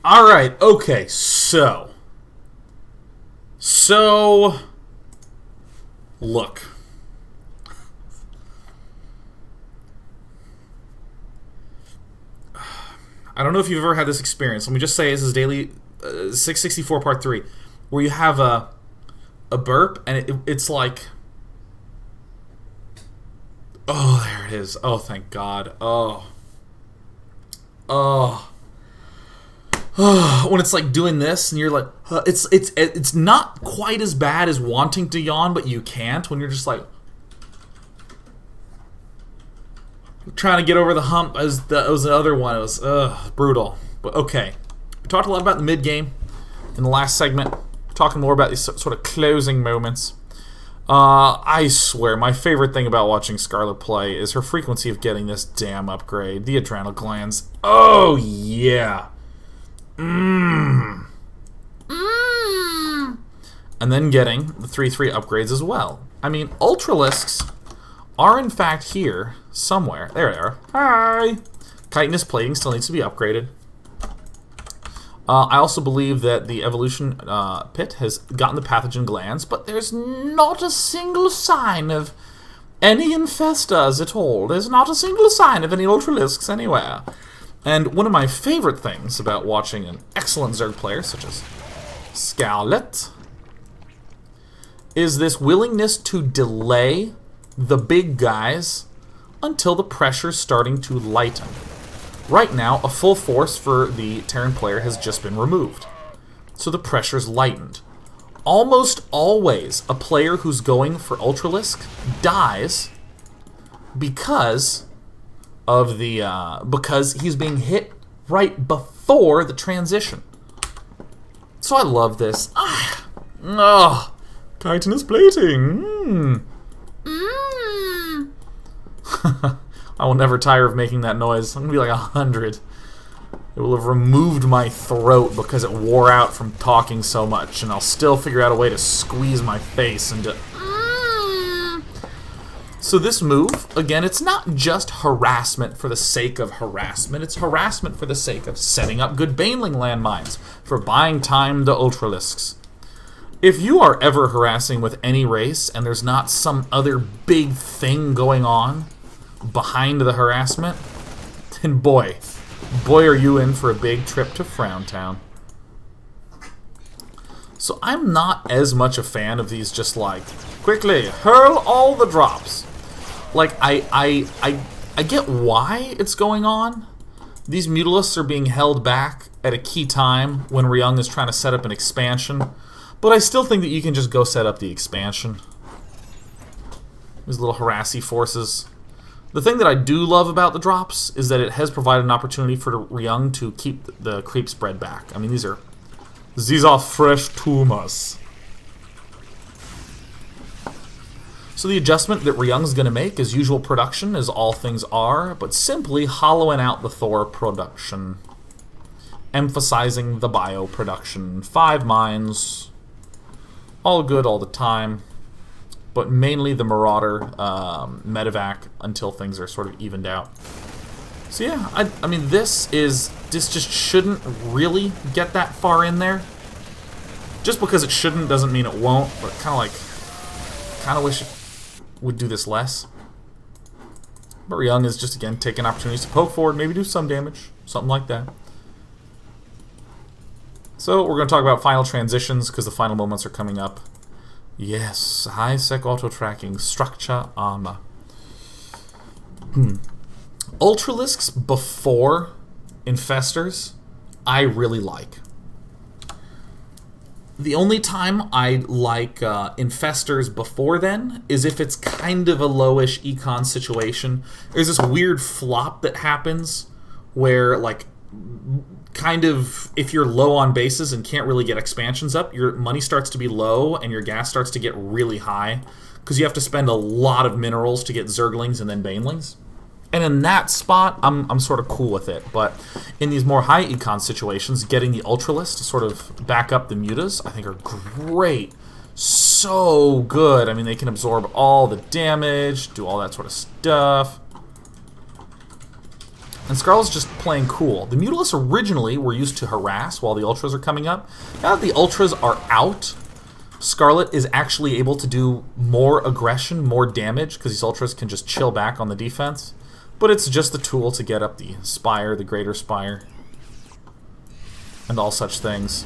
Alright, okay, so, look. I don't know if you've ever had this experience. Let me just say this is daily 664 part 3, where you have a burp and it's like, oh, there it is. Oh, thank God. Oh. When it's like doing this and you're like, it's not quite as bad as wanting to yawn, but you can't when you're just like trying to get over the hump. As the other one, it was brutal. But okay, we talked a lot about the mid game in the last segment. We're talking more about these sort of closing moments. I swear, my favorite thing about watching Scarlett play is her frequency of getting this damn upgrade, the adrenal glands. Oh yeah. And then getting the 3-3 upgrades as well. I mean, Ultralisks are in fact here somewhere. There they are. Hi! Chitinous plating still needs to be upgraded. I also believe that the evolution pit has gotten the pathogen glands, but there's not a single sign of any infestas at all. There's not a single sign of any Ultralisks anywhere. And one of my favorite things about watching an excellent Zerg player, such as Scarlett, is this willingness to delay the big guys until the pressure's starting to lighten. Right now, a full force for the Terran player has just been removed, so the pressure's lightened. Almost always, a player who's going for Ultralisk dies because of the because he's being hit right before the transition. So I love this. Chitinous plating. I will never tire of making that noise. I'm gonna be like 100. It will have removed my throat because it wore out from talking so much, and I'll still figure out a way to squeeze my face into. So this move, again, it's not just harassment for the sake of harassment. It's harassment for the sake of setting up good baneling landmines, for buying time to Ultralisks. If you are ever harassing with any race and there's not some other big thing going on behind the harassment, then boy are you in for a big trip to Frowntown. So I'm not as much a fan of these just like, quickly, hurl all the drops. Like, I get why it's going on. These Mutalisks are being held back at a key time when Ryung is trying to set up an expansion. But I still think that you can just go set up the expansion. These little harassy forces. The thing that I do love about the drops is that it has provided an opportunity for Ryung to keep the creep spread back. I mean, these are fresh tumors. So the adjustment that Ryung's going to make is usual production, as all things are, but simply hollowing out the Thor production. Emphasizing the bio production. 5 mines. All good all the time. But mainly the Marauder medevac until things are sort of evened out. So yeah, I mean this just shouldn't really get that far in there. Just because it shouldn't doesn't mean it won't, but kind of wish it would do this less. But Ryung is just again taking opportunities to poke forward, maybe do some damage, something like that. So we're going to talk about final transitions because the final moments are coming up. Yes, high sec auto tracking, structure armor. Ultralisks before Infestors, I really like. The only time I like Infestors before then is if it's kind of a lowish econ situation. There's this weird flop that happens where, like, kind of, if you're low on bases and can't really get expansions up, your money starts to be low and your gas starts to get really high because you have to spend a lot of minerals to get Zerglings and then Banelings. And in that spot, I'm sort of cool with it. But in these more high econ situations, getting the Ultralist to sort of back up the Mutas, I think are great. So good. I mean, they can absorb all the damage, do all that sort of stuff. And Scarlett's just playing cool. The Mutalisks originally were used to harass while the Ultras are coming up. Now that the Ultras are out, Scarlett is actually able to do more aggression, more damage, because these Ultras can just chill back on the defense. But it's just a tool to get up the Spire, the Greater Spire, and all such things.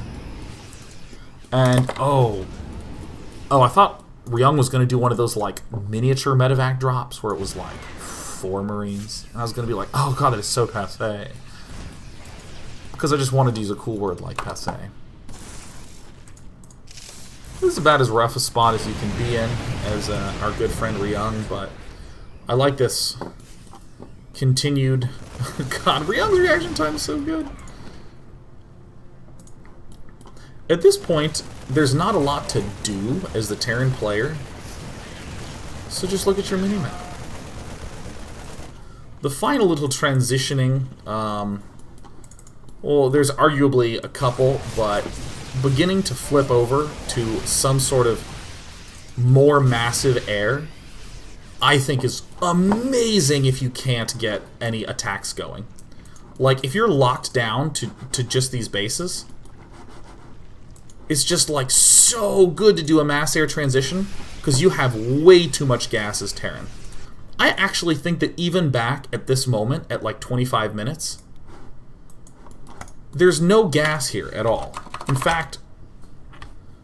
And, oh, I thought Ryung was going to do one of those, like, miniature medevac drops where it was, like, 4 Marines. And I was going to be like, oh god, that is so passe. Because I just wanted to use a cool word like passe. This is about as rough a spot as you can be in as our good friend Ryung, but I like this continued... God, Ryung's reaction time is so good. At this point, there's not a lot to do as the Terran player, so just look at your minimap. The final little transitioning, well, there's arguably a couple, but beginning to flip over to some sort of more massive air, I think is amazing if you can't get any attacks going. Like, if you're locked down to just these bases, it's just, like, so good to do a mass air transition, because you have way too much gas as Terran. I actually think that even back at this moment, at like 25 minutes, there's no gas here at all. In fact,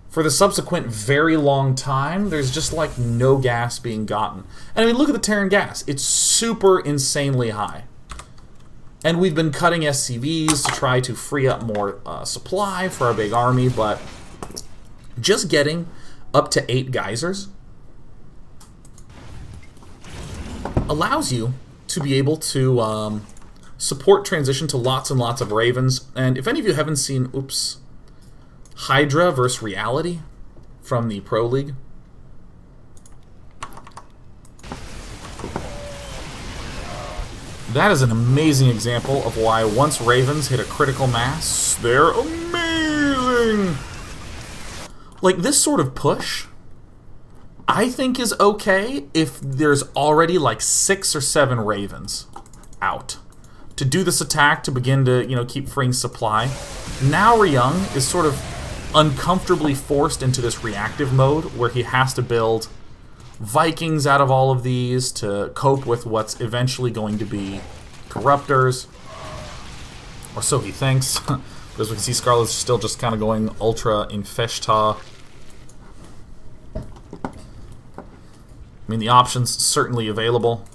for the subsequent very long time, there's just like no gas being gotten. And I mean, look at the Terran gas. It's super insanely high. And we've been cutting SCVs to try to free up more supply for our big army, but just getting up to 8 geysers allows you to be able to support transition to lots and lots of Ravens. And if any of you haven't seen, Hydra vs. Reality from the Pro League, that is an amazing example of why once Ravens hit a critical mass, they're amazing! Like, this sort of push, I think is okay if there's already like 6 or 7 Ravens out to do this attack to begin to, you know, keep freeing supply. Now Ryung is sort of uncomfortably forced into this reactive mode where he has to build Vikings out of all of these to cope with what's eventually going to be Corruptors, or so he thinks. But as we can see, Scarlett's still just kind of going ultra infesta. I mean, the options certainly available,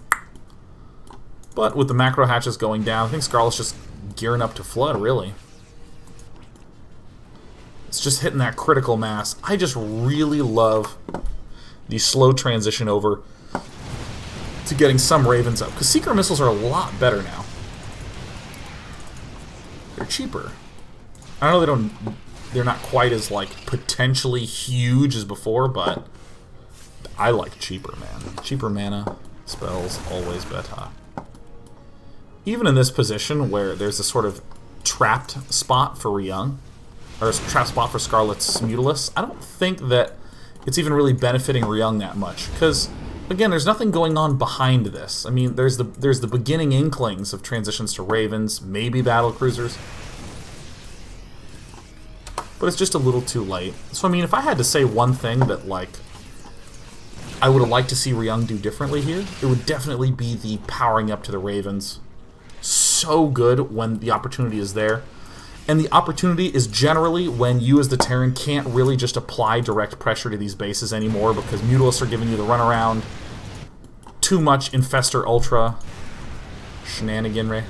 but with the macro hatches going down, I think Scarlett's just gearing up to flood, really. It's just hitting that critical mass. I just really love the slow transition over to getting some Ravens up, because Seeker missiles are a lot better now. They're cheaper. I know they're not quite as like potentially huge as before, but I like cheaper, man. Cheaper mana spells always better. Even in this position where there's a sort of trapped spot for Ryung, or a trapped spot for Scarlett's Mutalisks, I don't think that it's even really benefiting Ryung that much, because again, there's nothing going on behind this. I mean, there's the beginning inklings of transitions to Ravens, maybe battle cruisers, but it's just a little too late. So I mean, if I had to say one thing that like I would have liked to see Ryung do differently here, it would definitely be the powering up to the Ravens. So good when the opportunity is there. And the opportunity is generally when you as the Terran can't really just apply direct pressure to these bases anymore because Mutalisks are giving you the runaround. Too much Infestor Ultra shenaniganry,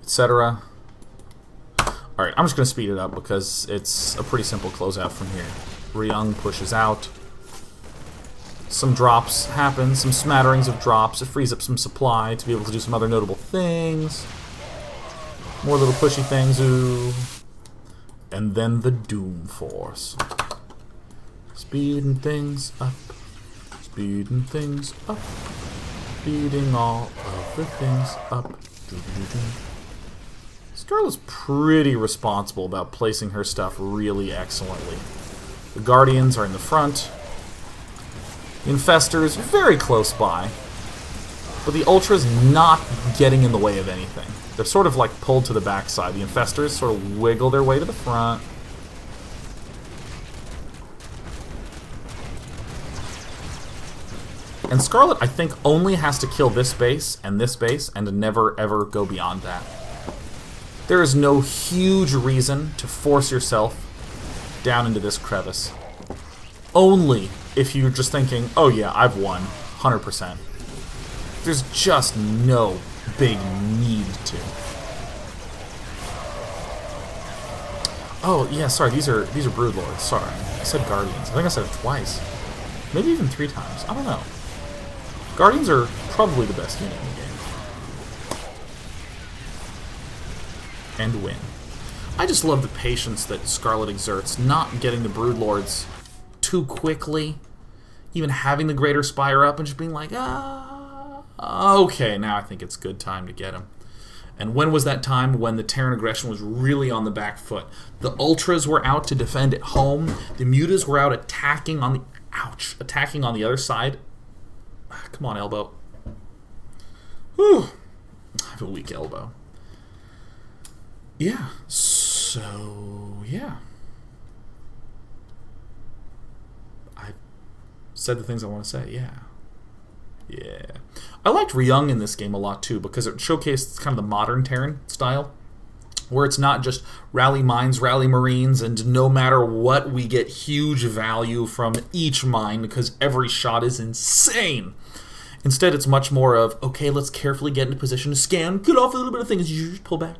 etc. Alright, I'm just going to speed it up because it's a pretty simple closeout from here. Ryung pushes out. Some drops happen, some smatterings of drops. It frees up some supply to be able to do some other notable things. More little pushy things, ooh. And then the Doom Force. Speeding things up. Speeding things up. Speeding all of the things up. Scarlett's pretty responsible about placing her stuff really excellently. The Guardians are in the front. The Infestors very close by. But the Ultra's not getting in the way of anything. They're sort of like pulled to the backside. The Infestors sort of wiggle their way to the front. And Scarlett, I think, only has to kill this base and to never ever go beyond that. There is no huge reason to force yourself down into this crevice. Only if you're just thinking, oh yeah, I've won, 100%. There's just no big need to. Oh yeah, sorry, these are Broodlords. Sorry, I said Guardians. I think I said it twice, maybe even 3 times. I don't know. Guardians are probably the best unit in the game. And win. I just love the patience that Scarlett exerts, not getting the Broodlords too quickly, even having the Greater Spire up and just being like, okay, now I think it's good time to get him. And when was that time? When the Terran aggression was really on the back foot. The Ultras were out to defend at home. The Mutas were out attacking on the... Ouch! Attacking on the other side. Come on, elbow. Whew. I have a weak elbow. Yeah. So, yeah. I said the things I want to say, yeah. Yeah. I liked Ryung in this game a lot, too, because it showcased kind of the modern Terran style, where it's not just rally mines, rally marines, and no matter what, we get huge value from each mine because every shot is insane. Instead, it's much more of, okay, let's carefully get into position to scan, kill off a little bit of things, you just pull back.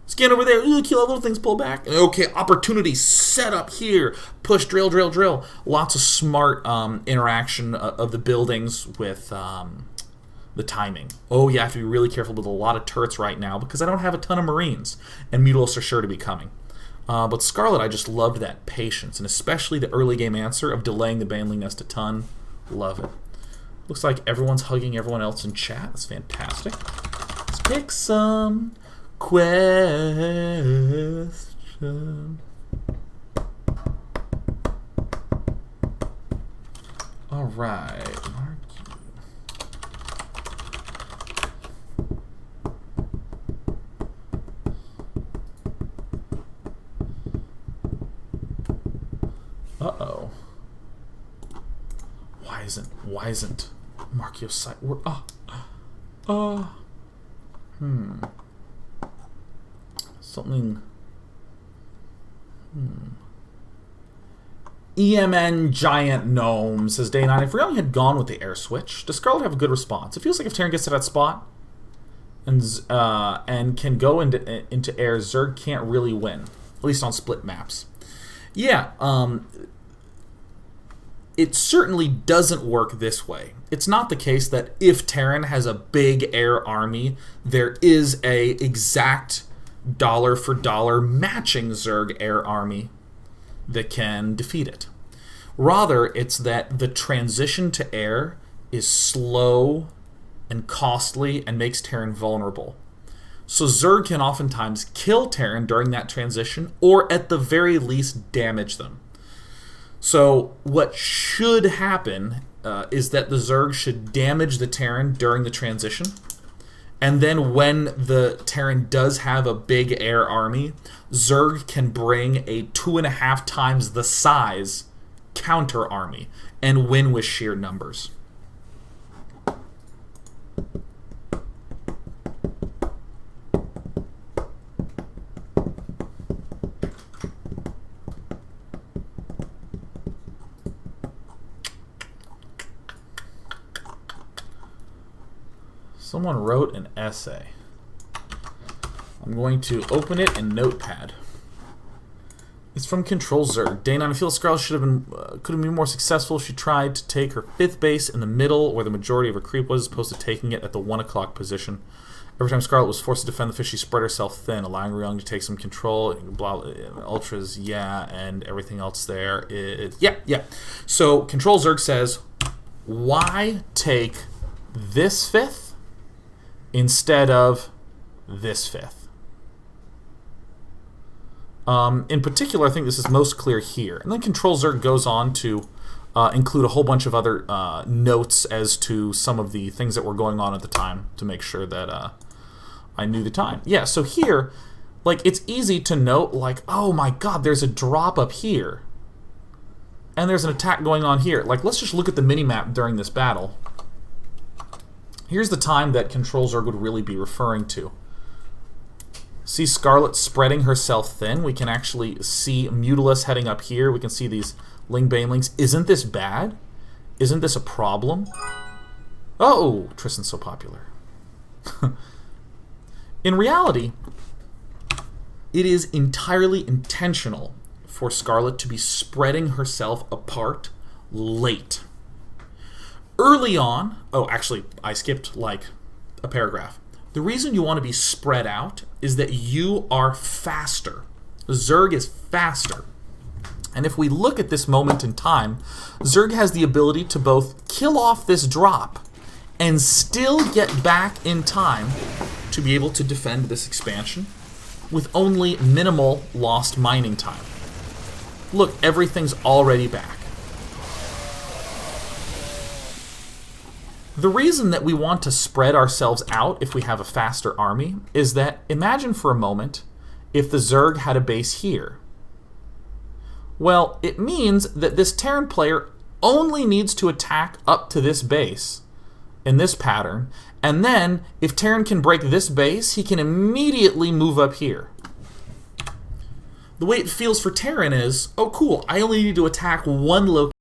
Scan over there, kill all little things, pull back. Okay, opportunity set up here. Push, drill, drill, drill. Lots of smart interaction of the buildings with the timing. Oh, you have to be really careful with a lot of turrets right now because I don't have a ton of Marines, and Mutilos are sure to be coming. But Scarlett, I just loved that patience, and especially the early game answer of delaying the Baneling Nest a ton. Love it. Looks like everyone's hugging everyone else in chat. That's fantastic. Let's pick some question. All right. Uh-oh. Why isn't Markio's site work? Something. EMN Giant Gnome says Day9. If Ryung had gone with the air switch, does Scarlett have a good response? It feels like if Terran gets to that spot and can go into air, Zerg can't really win, at least on split maps. Yeah, it certainly doesn't work this way. It's not the case that if Terran has a big air army, there is a exact dollar for dollar matching Zerg air army that can defeat it. Rather, it's that the transition to air is slow and costly and makes Terran vulnerable. So Zerg can oftentimes kill Terran during that transition, or at the very least damage them. So what should happen is that the Zerg should damage the Terran during the transition, and then when the Terran does have a big air army, Zerg can bring a 2.5 times the size counter army and win with sheer numbers. Someone wrote an essay. I'm going to open it in Notepad. It's from Control Zerg. Day9, I feel Scarlett could have been more successful if she tried to take her 5th base in the middle where the majority of her creep was, as opposed to taking it at the 1 o'clock position. Every time Scarlett was forced to defend the fish, she spread herself thin, allowing Ryung to take some control. Blah, Ultras, yeah, and everything else there. Yeah. So Control Zerg says, why take this 5th instead of this 5th? In particular, I think this is most clear here. And then Control Zerg goes on to include a whole bunch of other notes as to some of the things that were going on at the time to make sure that I knew the time. Yeah, so here, like, it's easy to note, like, oh my god, there's a drop up here. And there's an attack going on here. Like, let's just look at the minimap during this battle. Here's the time that Control Zerg would really be referring to. See Scarlett spreading herself thin. We can actually see Mutalisk heading up here. We can see these Ling Banelings. Isn't this bad? Isn't this a problem? Oh, Tristan's so popular. In reality, it is entirely intentional for Scarlett to be spreading herself apart late. Early on, oh, actually, I skipped like a paragraph. The reason you want to be spread out is that you are faster. Zerg is faster. And if we look at this moment in time, Zerg has the ability to both kill off this drop and still get back in time to be able to defend this expansion with only minimal lost mining time. Look, everything's already back. The reason that we want to spread ourselves out if we have a faster army is that, imagine for a moment, if the Zerg had a base here. Well, it means that this Terran player only needs to attack up to this base in this pattern, and then if Terran can break this base, he can immediately move up here. The way it feels for Terran is, oh cool, I only need to attack one location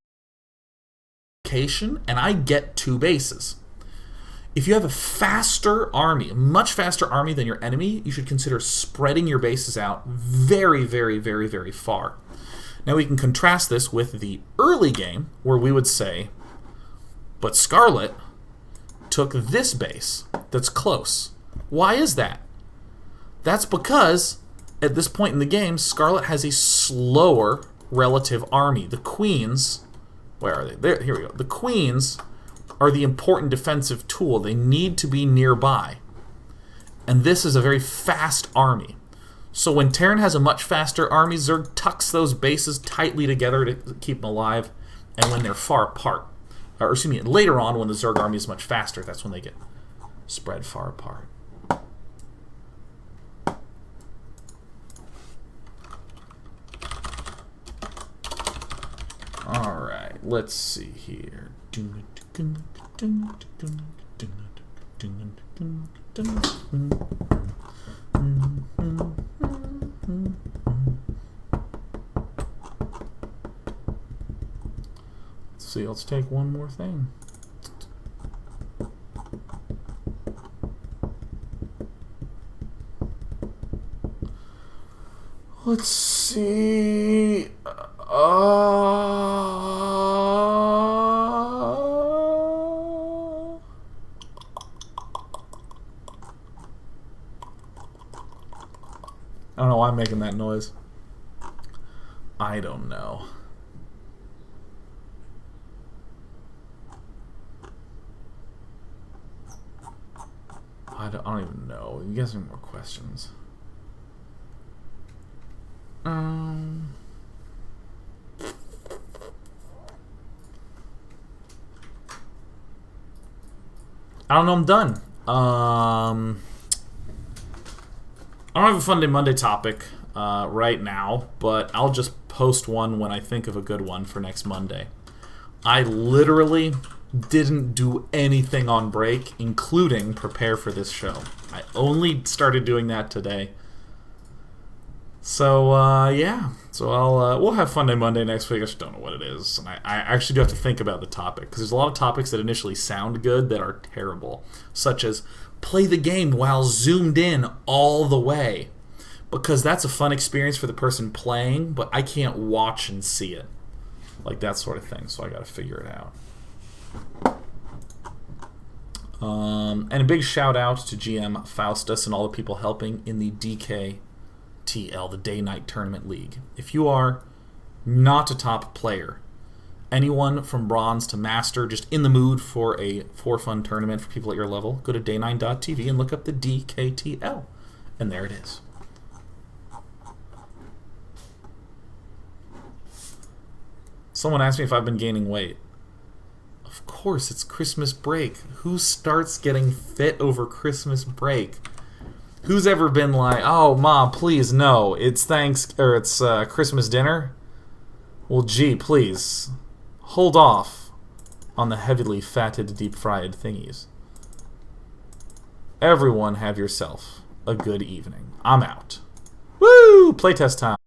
and I get 2 bases. If you have a faster army, a much faster army than your enemy, you should consider spreading your bases out very, very, very, very far. Now we can contrast this with the early game where we would say, but Scarlett took this base that's close. Why is that? That's because at this point in the game, Scarlett has a slower relative army. The queens, where are they? There, here we go. The queens are the important defensive tool. They need to be nearby. And this is a very fast army. So when Terran has a much faster army, Zerg tucks those bases tightly together to keep them alive. And when they're far apart, or excuse me, later on when the Zerg army is much faster, that's when they get spread far apart. Alright, let's see here. Let's see, let's take one more thing. Let's see. I don't know why I'm making that noise. I don't know. I don't even know. You guys have more questions. I don't know, I'm done. I don't have a Fun Day Monday topic right now, but I'll just post one when I think of a good one for next Monday. I literally didn't do anything on break, including prepare for this show. I only started doing that today. So, yeah. So we'll have Fun Day Monday next week. I just don't know what it is. And I actually do have to think about the topic, because there's a lot of topics that initially sound good that are terrible. Such as, play the game while zoomed in all the way. Because that's a fun experience for the person playing, but I can't watch and see it. Like that sort of thing. So I gotta figure it out. And a big shout out to GM Faustus and all the people helping in the DKTL, the Day9 Tournament League. If you are not a top player, anyone from bronze to master, just in the mood for a for-fun tournament for people at your level, go to day9.tv and look up the DKTL. And there it is. Someone asked me if I've been gaining weight. Of course, it's Christmas break. Who starts getting fit over Christmas break? Who's ever been like, oh, Mom, please, no, it's Christmas dinner? Well, gee, please, hold off on the heavily fatted, deep-fried thingies. Everyone have yourself a good evening. I'm out. Woo! Playtest time.